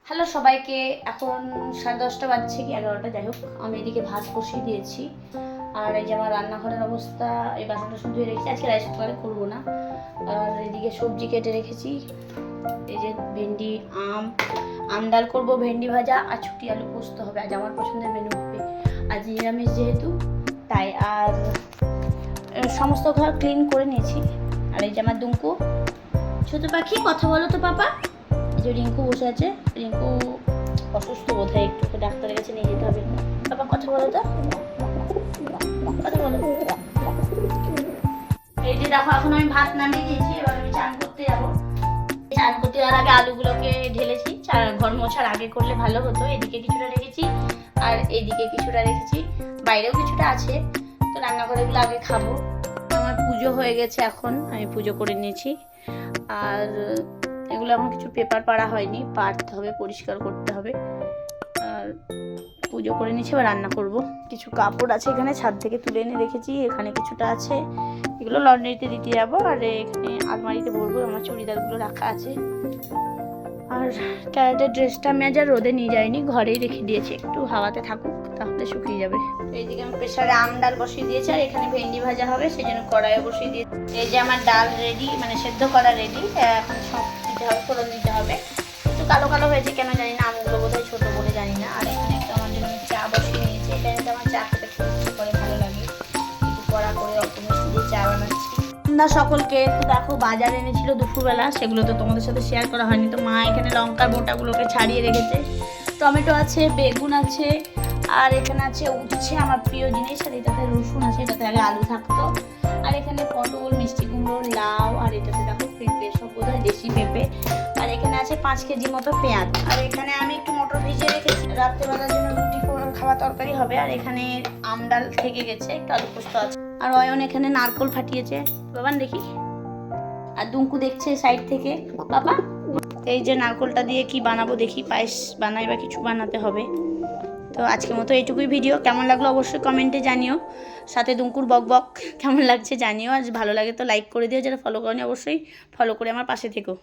Hello সবাইকে। এখন 10:30 বাজছে কি 11টা, যাই হোক। আমি এদিকে ভাত বসিয়ে দিয়েছি। আর এই যে আমার রান্নাঘরের অবস্থা, এই বাসন টাসন ধুয়ে রেখেছি, আজকে রাইস কুকারে করবো না। আর এদিকে সবজি কেটে রেখেছি, এই যে ভেন্ডি, আম ডাল করবো, ভেন্ডি ভাজা আর ছুটি আলু পোস্ত হবে। আজ আমার পছন্দের মেনু হবে, আজ নিরামিষ যেহেতু তাই। আর সমস্ত ঘর ক্লিন করে নিয়েছি। আর এই যে আমার দুঙ্কু, ছোট পাখি, কথা বলো তো পাপা। এই যে রিঙ্কু বসে আছে, রিঙ্কু অসুস্থ বোধ হয়, একটু ডাক্তারের কাছে নিয়ে যেতে হবে। বাবা কথা বলো তো, কথা বলো। এই যে দেখো, এখন আমি ভাত নামিয়ে দিয়েছি, এবার আমি চান করতে যাবো। চান করতে যাওয়ার আগে আলুগুলোকে ঢেলেছি, ঘর মোছার আগে করলে ভালো হতো। এদিকে কিছুটা রেখেছি আর এইদিকে কিছুটা রেখেছি, বাইরেও কিছুটা আছে। তো রান্নাঘরেগুলো আগে খাবো। আমার পুজো হয়ে গেছে, এখন আমি পুজো করে নিয়েছি। আর এগুলো আমার কিছু পেপার পাড়া হয়নি, পাড়তে হবে, পরিষ্কার করতে হবে। আর পুজো করে নিচ্ছি, এবার রান্না করব। কিছু কাপড় আছে এখানে, ছাদ থেকে তুলে এনে রেখেছি, এখানে কিছুটা আছে, এগুলো লন্ড্রিতে দিতে যাবো। আর এখানে আলমারিতে ভরবো, আমার চুড়িদারগুলো রাখা আছে। আর ক্যারেটের ড্রেসটা আমি আজ আর রোদে নিয়ে যাইনি, ঘরেই রেখে দিয়েছি, একটু হাওয়াতে থাকুক, তাহলে শুকিয়ে যাবে। এইদিকে আমি প্রেসারে আম ডাল বসিয়ে দিয়েছি, আর এখানে ভেন্ডি ভাজা হবে, সেই জন্য কড়াইয়ে বসিয়ে দিয়েছি। এই যে আমার ডাল রেডি, মানে সেদ্ধ করা রেডি। এখন সব দিতে হবে, ফোড়ন দিতে হবে। একটু কালো কালো হয়েছে কেন জানি না, আমগুলো বোধহয় ছোটো বলে জানি না। আর এখানে একটু আমার জন্য চা বসিয়ে নিয়েছি, এটা কিন্তু আমার চা খেতে খুব ইচ্ছে করে, ভালো লাগে। একটু কড়া করে অল্প মিষ্টি দিয়ে চা বানাচ্ছি। না সকলকে একটু দেখো, বাজার এনেছিল দুপুরবেলা, সেগুলো তো তোমাদের সাথে শেয়ার করা হয়নি। তো মা এখানে লঙ্কার বোটাগুলোকে ছাড়িয়ে রেখেছে, টমেটো আছে, বেগুন আছে, আর এখানে আছে উচ্ছে, আমার প্রিয় জিনিস। আর এটাতে রসুন আছে, এটাতে আগে আলু থাকতো। আর এখানে পটল, মিষ্টি কুমড়ো, লাউ, আর এটাতে দেখো পেঁপে, সব বোধহয় দেশি পেঁপে। আর এখানে আছে 5 কেজি মতো পেঁয়াজ। আর এখানে আমি একটু মটর ভিজিয়ে রেখেছি, রাত্রেবেলার জন্য রুটি খাওয়া তরকারি হবে। আর এখানে আম ডাল থেকে গেছে, একটু আলু পোস্ত আছে। আর অয়ন এখানে নারকোল ফাটিয়েছে, বাবান দেখি। আর দুঙ্কু দেখছে সাইড থেকে, বাবা। এই যে নারকোলটা দিয়ে কি বানাবো দেখি, পায়েস বানাই বা কিছু বানাতে হবে। তো আজকের মতো এইটুকুই ভিডিও। কেমন লাগলো অবশ্যই কমেন্টে জানিও, সাথে দুঙ্কুর বক বক কেমন লাগছে জানিও। আর ভালো লাগে তো লাইক করে দিও, যারা ফলো করনি অবশ্যই ফলো করে আমার পাশে থেকো।